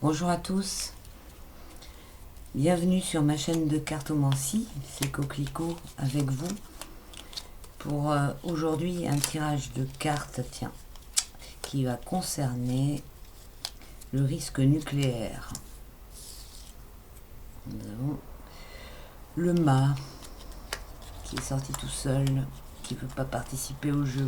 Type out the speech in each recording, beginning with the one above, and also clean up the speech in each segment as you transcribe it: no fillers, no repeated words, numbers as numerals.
Bonjour à tous, bienvenue sur ma chaîne de cartomancie, c'est Coquelicot avec vous pour aujourd'hui un tirage de cartes, tiens, qui va concerner le risque nucléaire. Nous avons le mât qui est sorti tout seul, qui ne peut pas participer au jeu.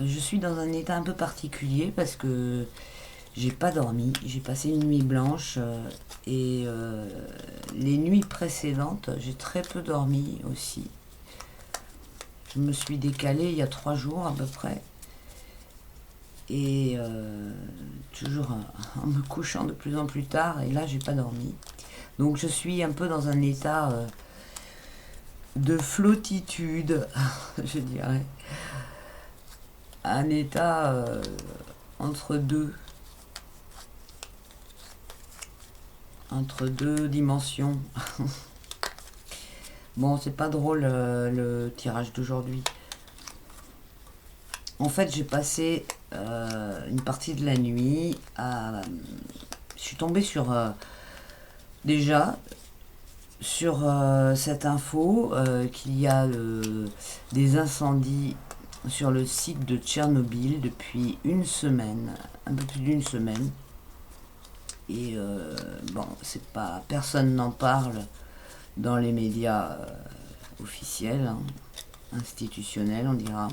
Je suis dans un état un peu particulier parce que j'ai pas dormi, j'ai passé une nuit blanche et les nuits précédentes, j'ai très peu dormi aussi. Je me suis décalée il y a 3 jours à peu près et toujours en me couchant de plus en plus tard et là j'ai pas dormi. Donc je suis un peu dans un état de flottitude, je dirais. Un état entre deux dimensions. Bon, c'est pas drôle le tirage d'aujourd'hui. En fait, j'ai passé une partie de la nuit à... Je suis tombée sur... déjà, sur cette info qu'il y a des incendies sur le site de Tchernobyl depuis une semaine, un peu plus d'une semaine. Et bon, c'est pas... Personne n'en parle dans les médias officiels, hein, institutionnels, on dira.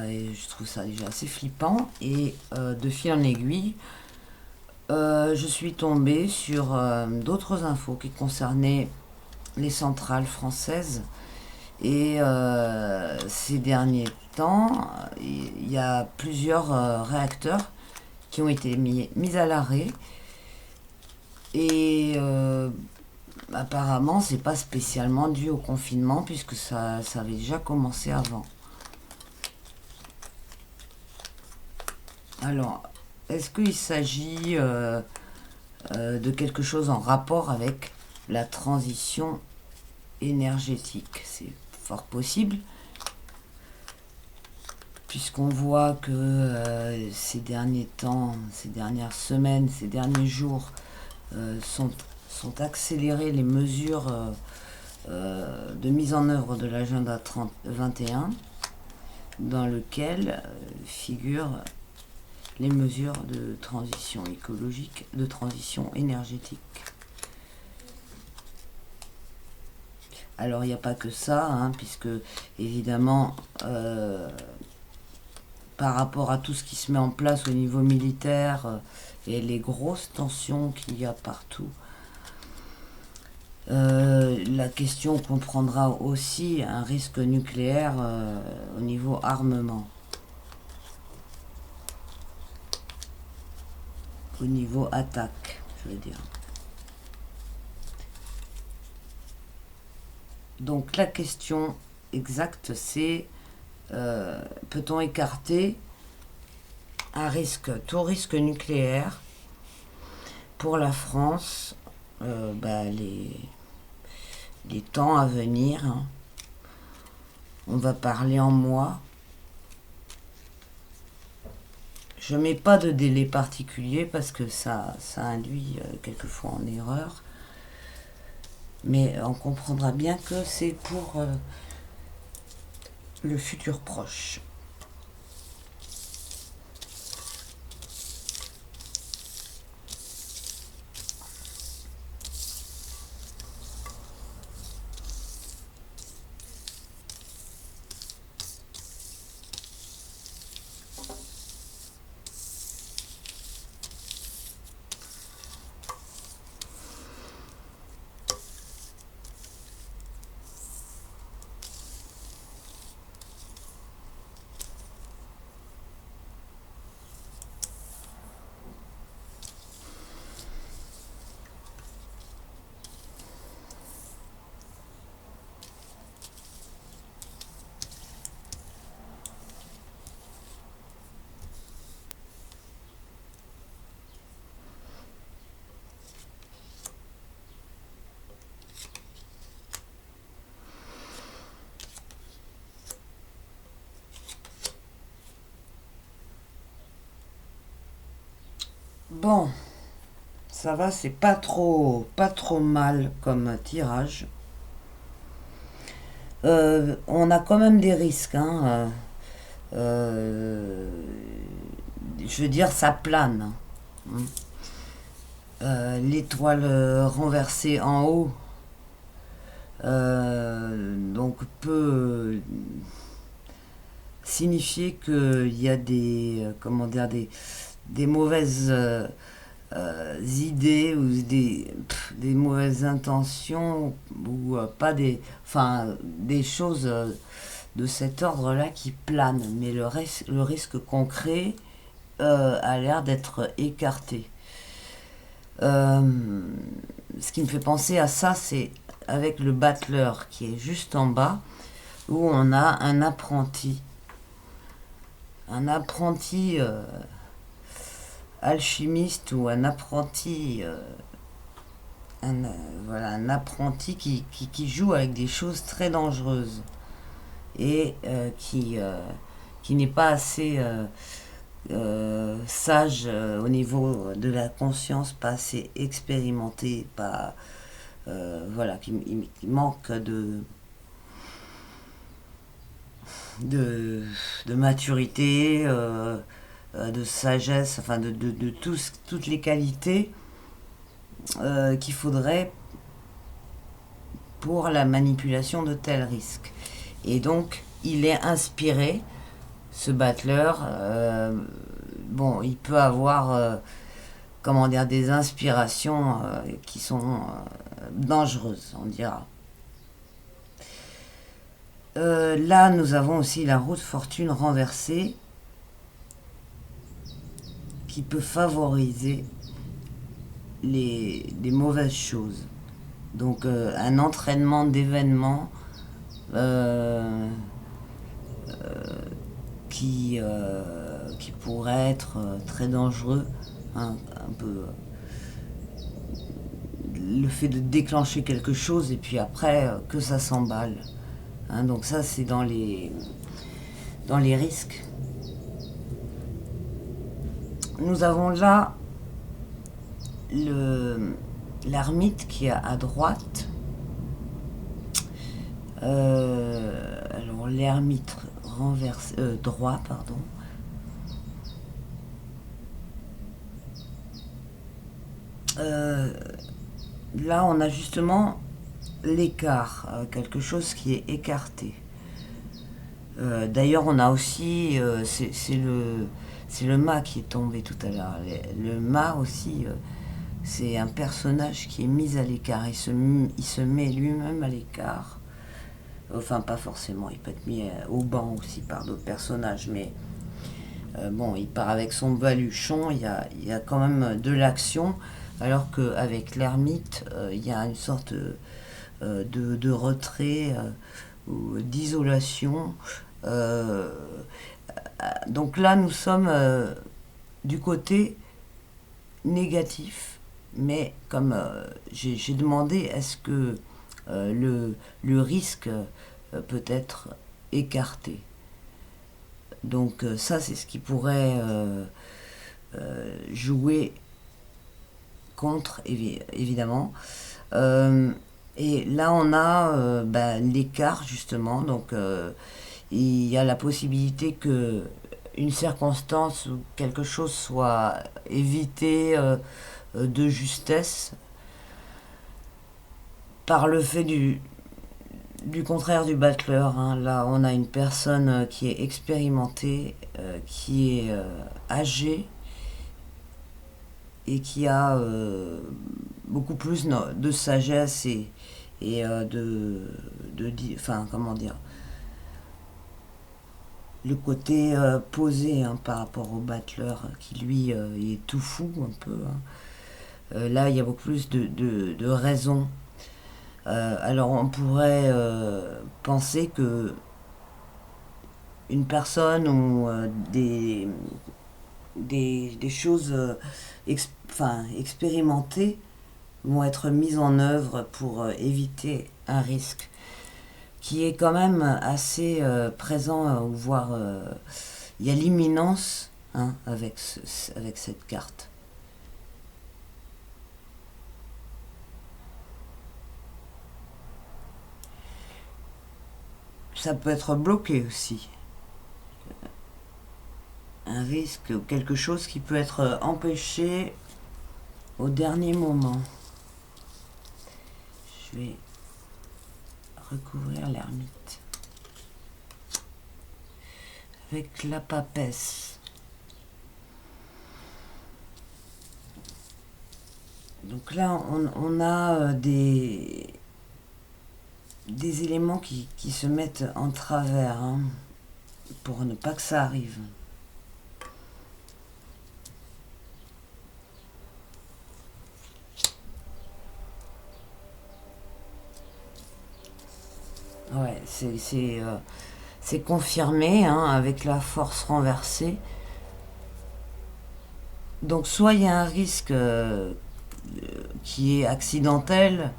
Et je trouve ça déjà assez flippant. Et de fil en aiguille, je suis tombée sur d'autres infos qui concernaient les centrales françaises. Et ces derniers temps, il y a plusieurs réacteurs qui ont été mis à l'arrêt. Et apparemment, c'est pas spécialement dû au confinement puisque ça avait déjà commencé avant. Alors, est-ce qu'il s'agit de quelque chose en rapport avec la transition énergétique? C'est fort possible, puisqu'on voit que ces derniers temps, ces dernières semaines, ces derniers jours sont accélérées les mesures de mise en œuvre de l'agenda 2021, dans lequel figurent les mesures de transition écologique, de transition énergétique. Alors il n'y a pas que ça, hein, puisque évidemment, par rapport à tout ce qui se met en place au niveau militaire et les grosses tensions qu'il y a partout, la question comprendra aussi un risque nucléaire au niveau armement. Au niveau attaque, je veux dire. Donc la question exacte, c'est peut-on écarter tout risque nucléaire pour la France les temps à venir, hein. On va parler en mois. Je mets pas de délai particulier parce que ça induit quelquefois en erreur. Mais on comprendra bien que c'est pour le futur proche. Bon, ça va, c'est pas trop mal comme tirage. On a quand même des risques, hein. Euh, je veux dire, ça plane, hein. L'étoile renversée en haut, donc peut signifier qu'il y a des, comment dire, des mauvaises idées ou des mauvaises intentions ou pas des, enfin, des choses de cet ordre-là qui planent, mais le risque concret a l'air d'être écarté. Euh, Ce qui me fait penser à ça, c'est avec le battleur qui est juste en bas, où on a un apprenti alchimiste ou un apprenti, un, voilà, un apprenti qui joue avec des choses très dangereuses et qui n'est pas assez sage au niveau de la conscience, pas assez expérimenté, pas voilà, qui manque de, de maturité, de sagesse, enfin de toutes les qualités qu'il faudrait pour la manipulation de tels risques. Et donc, il est inspiré, ce battleur. Bon, il peut avoir, comment dire, des inspirations qui sont dangereuses, on dira. Là, nous avons aussi la roue de fortune renversée qui peut favoriser les mauvaises choses. Donc, un entraînement d'événements qui pourrait être très dangereux, hein, un peu le fait de déclencher quelque chose et puis après que ça s'emballe, hein. Donc ça c'est dans les risques. Nous avons là l'ermite qui est à droite. Alors l'ermite renversé, droit, pardon. Euh, Là, on a justement l'écart, quelque chose qui est écarté. D'ailleurs, on a aussi, c'est le mât qui est tombé tout à l'heure. Le mât aussi, c'est un personnage qui est mis à l'écart. Il se met lui-même à l'écart. Enfin, pas forcément. Il peut être mis au banc aussi par d'autres personnages, mais bon, il part avec son baluchon. Il y a quand même de l'action, alors qu'avec l'ermite, il y a une sorte de retrait ou d'isolation. Euh, donc là, nous sommes du côté négatif, mais comme j'ai demandé, est-ce que le risque peut être écarté. Donc ça, c'est ce qui pourrait jouer contre, évidemment. Euh, et là, on a l'écart, justement. Donc, il y a la possibilité que une circonstance ou quelque chose soit évité de justesse par le fait du contraire du battleur, hein. Là, on a une personne qui est expérimentée, qui est âgée et qui a beaucoup plus de sagesse et enfin, comment dire, le côté posé, hein, par rapport au battleur qui lui il est tout fou un peu, hein. Là, il y a beaucoup plus de raisons. Alors, on pourrait penser que une personne ou des choses enfin, expérimentées vont être mises en œuvre pour éviter un risque qui est quand même assez présent, voire il y a l'imminence, hein, avec cette carte. ça peut être bloqué aussi. Un risque ou quelque chose qui peut être empêché au dernier moment. Je vais recouvrir l'ermite avec la papesse. Donc là, on a des éléments qui se mettent en travers, hein, pour ne pas que ça arrive. Ouais, c'est confirmé, hein, avec la force renversée. Donc soit il y a un risque qui est accidentel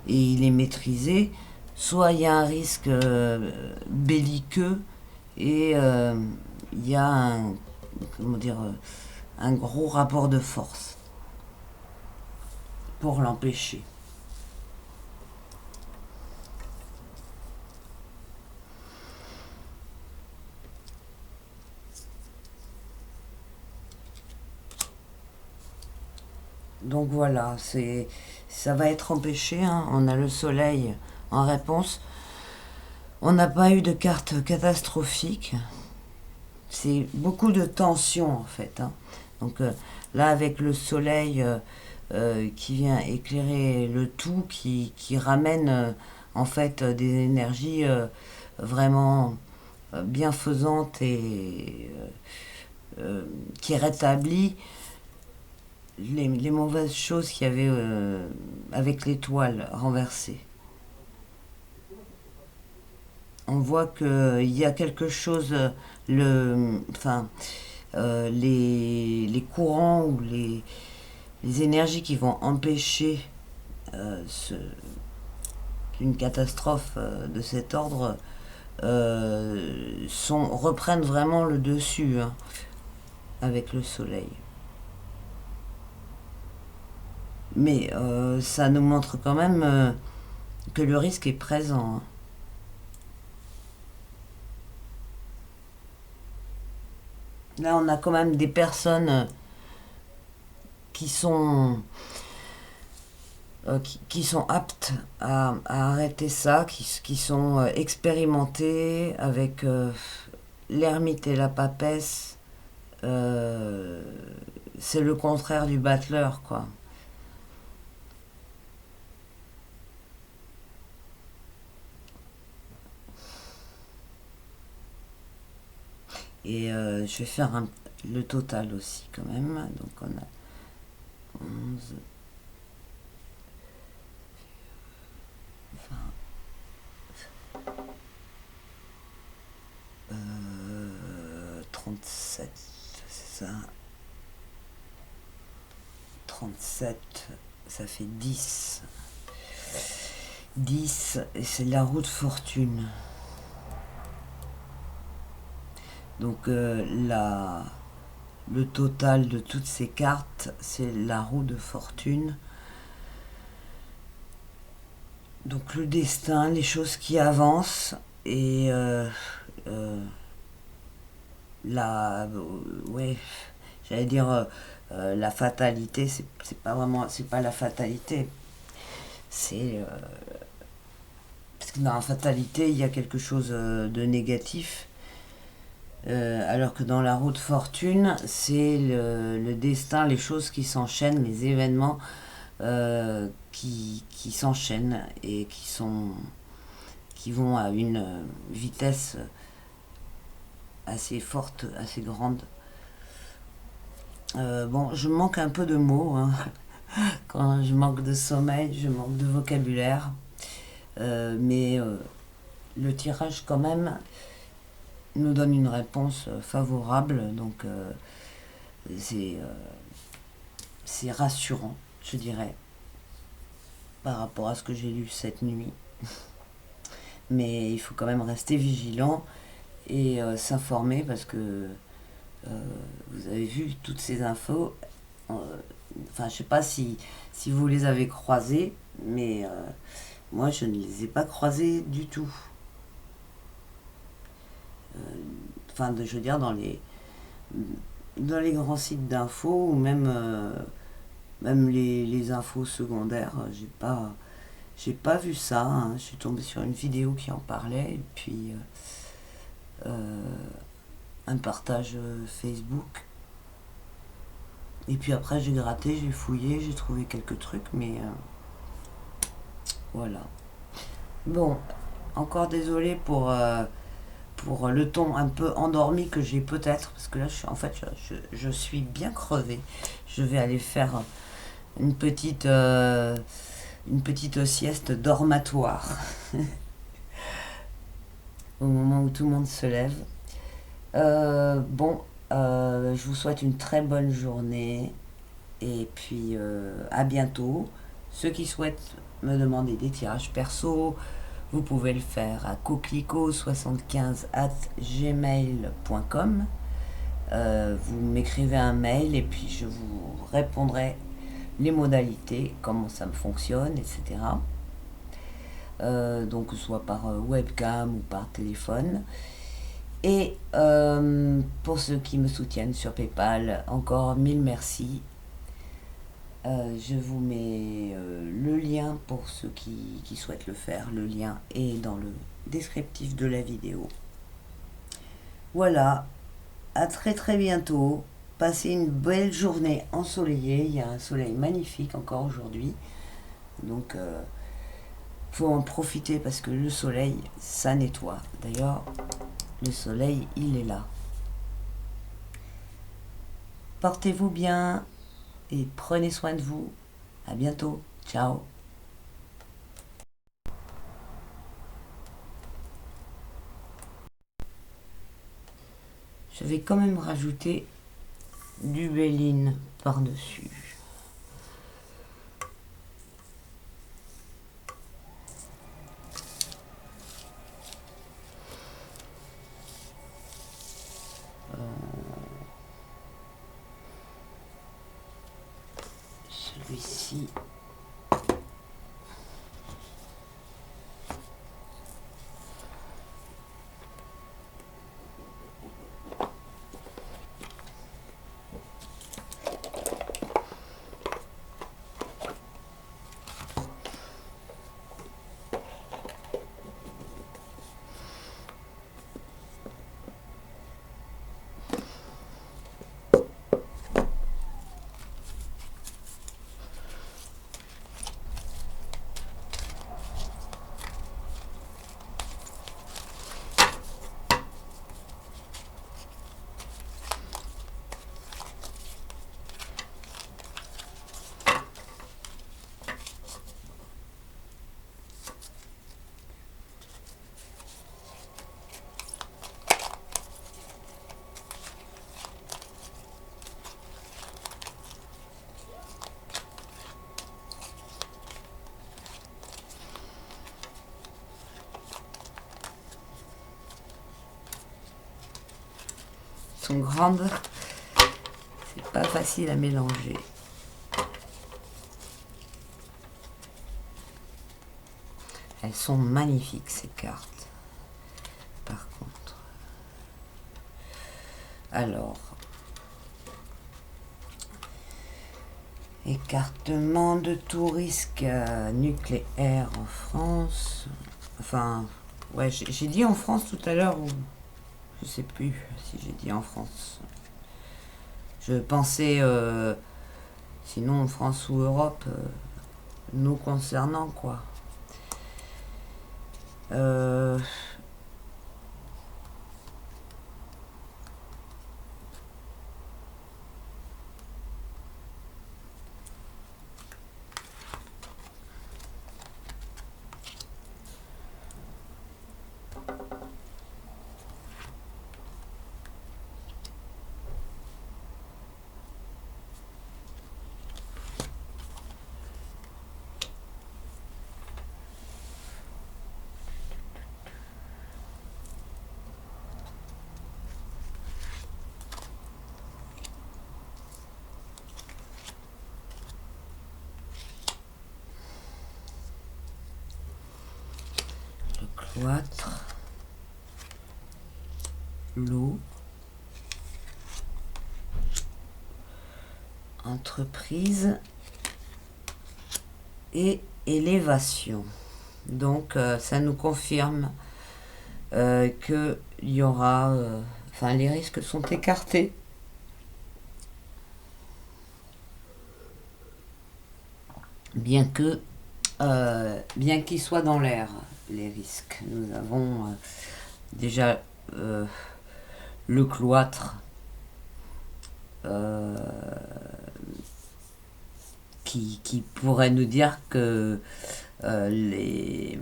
et il est maîtrisé, soit il y a un risque belliqueux et il y a un, comment dire, un gros rapport de force pour l'empêcher. Donc voilà, ça va être empêché, hein. On a le soleil en réponse. On n'a pas eu de carte catastrophique. C'est beaucoup de tension en fait, hein. Donc là, avec le soleil qui vient éclairer le tout, qui ramène en fait des énergies vraiment bienfaisantes et qui rétablit les mauvaises choses qu'il y avait avec l'étoile renversée. On voit qu'il y a quelque chose, les courants ou les énergies qui vont empêcher euh, ce- une catastrophe de cet ordre reprennent vraiment le dessus, hein, avec le soleil. Mais ça nous montre quand même que le risque est présent, hein. Là, on a quand même des personnes qui sont, qui sont aptes à arrêter ça, qui sont expérimentées avec l'ermite et la papesse. euh, c'est le contraire du battleur, quoi. Et je vais faire le total aussi, quand même. Donc, on a 11, 37, c'est ça. 37, ça fait 10. 10, et c'est la roue de fortune. Donc le total de toutes ces cartes, c'est la roue de fortune. Donc le destin, les choses qui avancent et la, ouais, j'allais dire la fatalité. C'est pas vraiment, c'est pas la fatalité. C'est parce que dans la fatalité, il y a quelque chose de négatif. Alors que dans la roue de fortune, c'est le destin, les choses qui s'enchaînent, les événements qui s'enchaînent et qui vont à une vitesse assez forte, assez grande. Bon, je manque un peu de mots, hein. Quand je manque de sommeil, je manque de vocabulaire. Mais le tirage, quand même, nous donne une réponse favorable. Donc, c'est rassurant, je dirais, par rapport à ce que j'ai lu cette nuit. Mais il faut quand même rester vigilant et s'informer parce que vous avez vu toutes ces infos. Enfin, je sais pas si vous les avez croisées, mais moi je ne les ai pas croisées du tout. enfin, je veux dire, dans les grands sites d'infos, ou même les infos secondaires, j'ai pas vu ça, hein. Je suis tombée sur une vidéo qui en parlait, et puis un partage Facebook. Et puis après, j'ai gratté, j'ai fouillé, j'ai trouvé quelques trucs, mais voilà. Bon, encore désolé pour le ton un peu endormi que j'ai peut-être, parce que là, je suis bien crevée. Je vais aller faire une petite sieste dormatoire au moment où tout le monde se lève. Bon, je vous souhaite une très bonne journée et puis à bientôt. Ceux qui souhaitent me demander des tirages perso, vous pouvez le faire à coquelicot75@gmail.com. Vous m'écrivez un mail et puis je vous répondrai les modalités, comment ça me fonctionne, etc. Donc soit par webcam ou par téléphone. Et pour ceux qui me soutiennent sur PayPal, encore mille merci. Je vous mets le lien pour ceux qui souhaitent le faire. Le lien est dans le descriptif de la vidéo. Voilà, à très très bientôt. Passez une belle journée ensoleillée. Il y a un soleil magnifique encore aujourd'hui. Donc, faut en profiter parce que le soleil, ça nettoie. D'ailleurs, le soleil, il est là. Portez-vous bien et prenez soin de vous. À bientôt. Ciao. Je vais quand même rajouter du Béline par-dessus. Celui-ci. Sont grandes, c'est pas facile à mélanger. Elles sont magnifiques ces cartes. Par contre, alors, écartement de tout risque nucléaire en France. Enfin, ouais, j'ai dit en France tout à l'heure, ou je sais plus si j'ai dit en France. Je pensais, sinon France ou Europe, nous concernant, quoi. Le cloître, l'eau, entreprise et élévation. Donc ça nous confirme qu'il y aura... enfin, les risques sont écartés. Bien qu'ils soient dans l'air, les risques. Nous avons déjà le cloître qui pourrait nous dire que les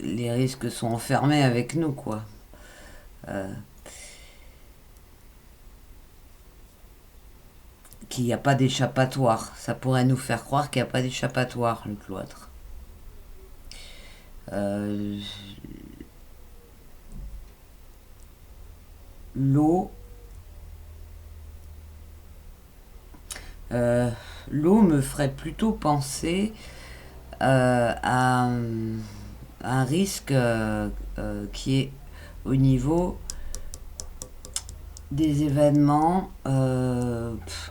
risques sont enfermés avec nous, quoi. Qu'il n'y a pas d'échappatoire. Ça pourrait nous faire croire qu'il n'y a pas d'échappatoire, le cloître. L'eau. L'eau me ferait plutôt penser à un risque qui est au niveau des événements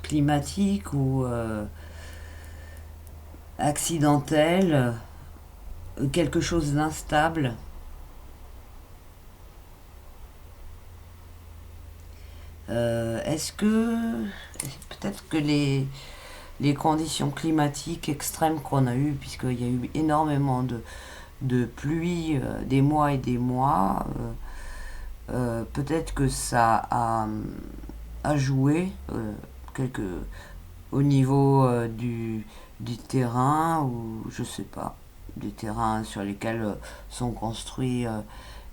climatiques ou accidentels, quelque chose d'instable. Est-ce que peut-être que les conditions climatiques extrêmes qu'on a eues, puisqu'il y a eu énormément de pluie, des mois et des mois, peut-être que ça a joué au niveau du terrain, ou je sais pas, des terrains sur lesquels sont construits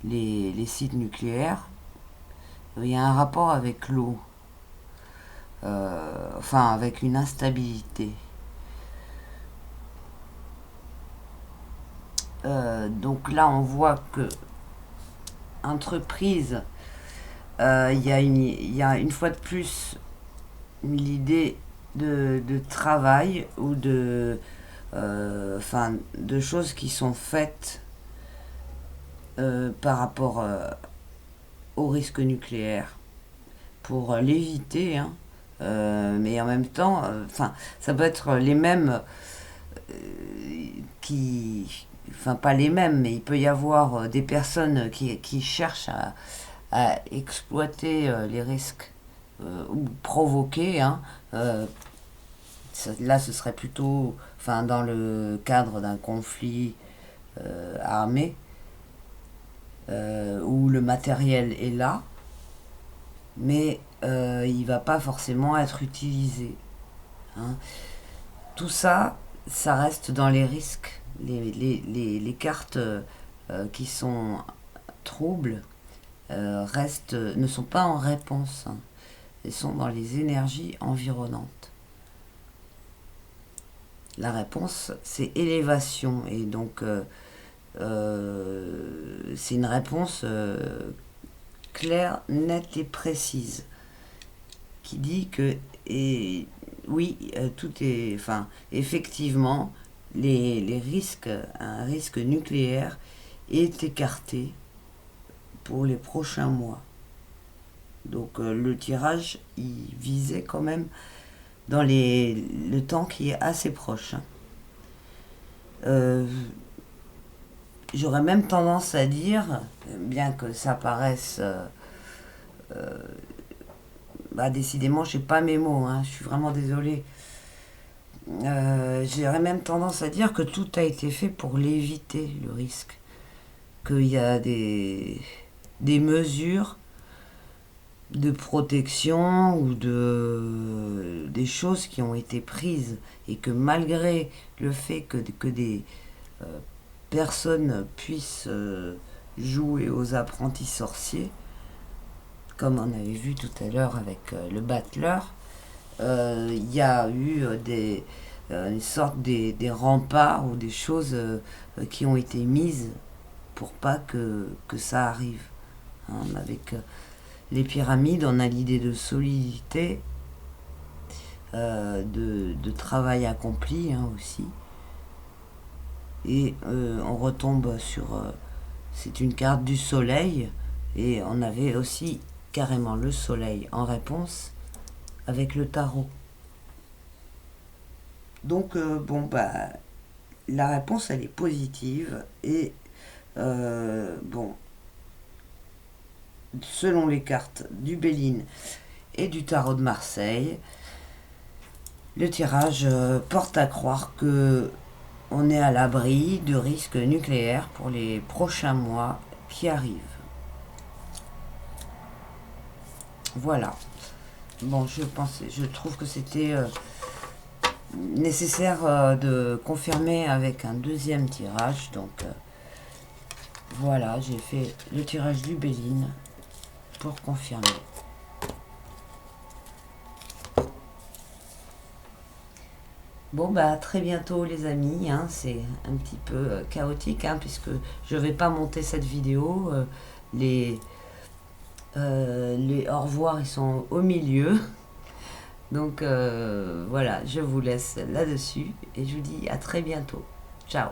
les sites nucléaires. Il y a un rapport avec l'eau, enfin avec une instabilité. Donc là on voit que entreprise, il y a une fois de plus l'idée de travail ou enfin, de choses qui sont faites par rapport au risque nucléaire pour l'éviter, hein. Mais en même temps, enfin, ça peut être les mêmes enfin pas les mêmes, mais il peut y avoir des personnes qui cherchent à exploiter les risques ou provoquer, hein. Là, ce serait plutôt, enfin, dans le cadre d'un conflit armé où le matériel est là, mais il va pas forcément être utilisé, hein. Tout ça, ça reste dans les risques. Les cartes qui sont troubles ne sont pas en réponse, hein. Elles sont dans les énergies environnantes. La réponse, c'est élévation. Et donc, c'est une réponse claire, nette et précise qui dit que, et, oui, tout est... Enfin, effectivement, les risques, un risque nucléaire est écarté pour les prochains mois. Donc le tirage, il visait quand même dans le temps qui est assez proche, hein. J'aurais même tendance à dire, bien que ça paraisse... décidément, je n'ai pas mes mots, hein, je suis vraiment désolée. J'aurais même tendance à dire que tout a été fait pour l'éviter, le risque. Qu'il y a des mesures de protection ou des choses qui ont été prises et que malgré le fait que des personnes puissent jouer aux apprentis sorciers, comme on avait vu tout à l'heure avec le battleur, il y a eu une sorte des remparts ou des choses qui ont été mises pour pas que ça arrive, hein. Avec les pyramides, on a l'idée de solidité, de travail accompli, hein, aussi. Et on retombe sur... c'est une carte du soleil, Et on avait aussi carrément le soleil en réponse avec le tarot. Donc, bon, bah, la réponse, elle est positive. Et, bon, selon les cartes du Béline et du tarot de Marseille, le tirage porte à croire que on est à l'abri de risques nucléaires pour les prochains mois qui arrivent. Voilà. Bon, je trouve que c'était nécessaire de confirmer avec un deuxième tirage. Donc voilà, j'ai fait le tirage du Béline pour confirmer. Bon, bah, à très bientôt les amis, hein. C'est un petit peu chaotique, hein, puisque je vais pas monter cette vidéo. Les au revoir, ils sont au milieu. Donc voilà, je vous laisse là-dessus et je vous dis à très bientôt. Ciao.